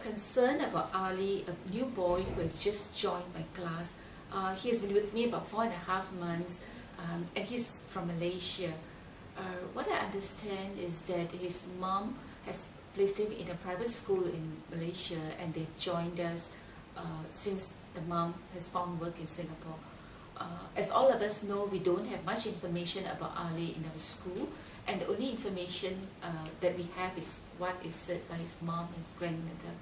concerned about Ali, a new boy who has just joined my class. He has been with me about 4.5 months, and he's from Malaysia. What I understand is that his mom has placed him in a private school in Malaysia, and they've joined us since the mom has found work in Singapore. As all of us know, we don't have much information about Ali in our school, and the only information that we have is what is said by his mom and his grandmother.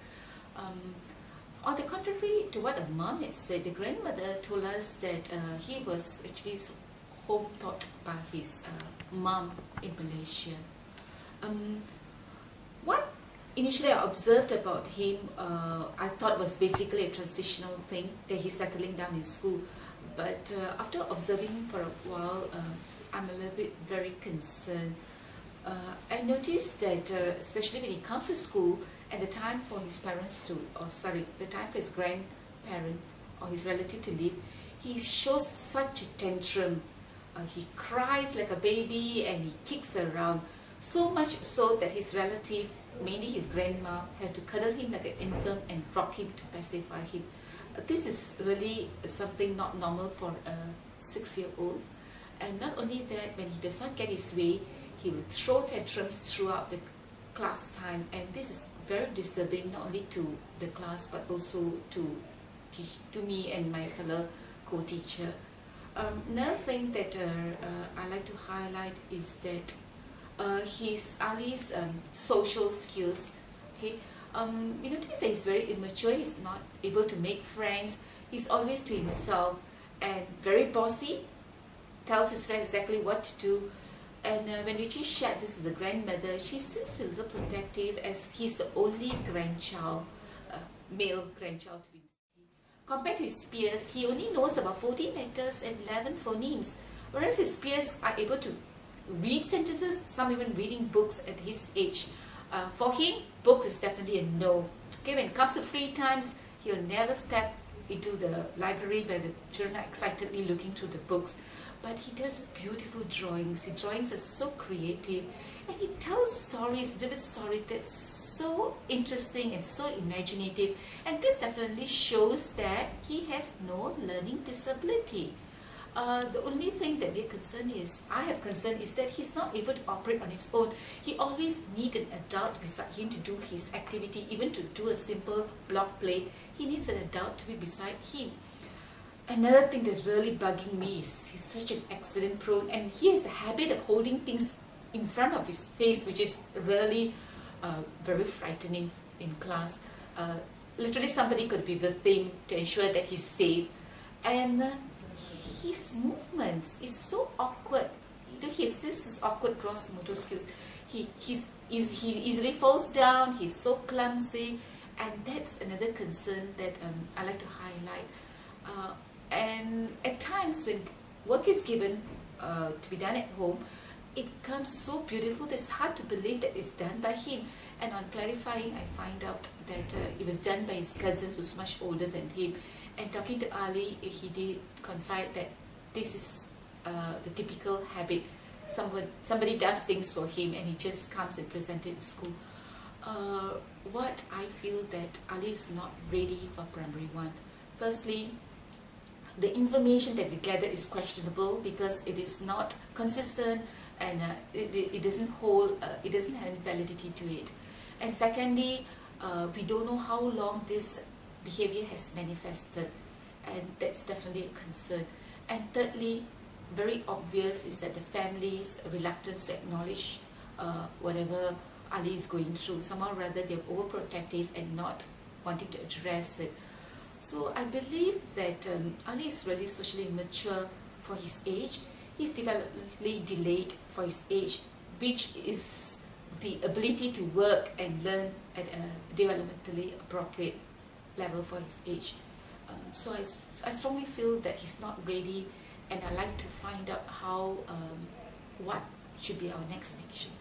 On the contrary to what the mom had said, the grandmother told us that he was actually home taught by his mom in Malaysia. What initially I observed about him, I thought was basically a transitional thing, that he's settling down in school. But after observing him for a while, I'm a little bit very concerned. I noticed that especially when he comes to school and the time for his parents to, the time for his grandparent or his relative to leave, he shows such a tantrum. He cries like a baby and he kicks around, so much so that his relative, mainly his grandma, has to cuddle him like an infant and rock him to pacify him. This is really something not normal for a 6-year-old. And not only that, when he does not get his way, he will throw tantrums throughout the class time, and this is very disturbing not only to the class but also to me and my fellow co-teacher. Another thing that I like to highlight is that Ali's social skills. Okay, you notice that he's very immature. He's not able to make friends. He's always to himself and very bossy. Tells his friends exactly what to do. And when we just shared this with the grandmother, she seems a little protective as he's the only grandchild, male grandchild to be. Compared to his peers, he only knows about 14 letters and 11 phonemes, whereas his peers are able to read sentences, some even reading books at his age. For him, books is definitely a no. Okay, when it comes to free times, he'll never step into the library where the children are excitedly looking through the books. But he does beautiful drawings. His drawings are so creative, and he tells stories, vivid stories that's so interesting and so imaginative. And this definitely shows that he has no learning disability. The only thing that I have concern is that he's not able to operate on his own. He always needs an adult beside him to do his activity, even to do a simple block play. He needs an adult to be beside him. Another thing that's really bugging me is he's such an accident prone, and he has the habit of holding things in front of his face, which is really very frightening in class. Literally somebody could be with him to ensure that he's safe. And his movements is so awkward. You know, he has this awkward gross motor skills. He easily falls down. He's so clumsy, and that's another concern that I like to highlight. And at times when work is given to be done at home, it comes so beautiful that it's hard to believe that it's done by him. And on clarifying, I find out that it was done by his cousins who's much older than him. And talking to Ali, he did confide that this is the typical habit. Somebody does things for him and he just comes and presents it at school. What I feel that Ali is not ready for primary 1. Firstly, the information that we gather is questionable because it is not consistent and it doesn't hold, it doesn't have any validity to it. And secondly, we don't know how long this behavior has manifested, and that's definitely a concern. And thirdly, very obvious is that the family's reluctance to acknowledge whatever Ali is going through. Somehow or rather they're overprotective and not wanting to address it. So I believe that Ali is really socially mature for his age. He's developmentally delayed for his age, which is the ability to work and learn at a developmentally appropriate level for his age. So I strongly feel that he's not ready, and I like to find out how, what should be our next action.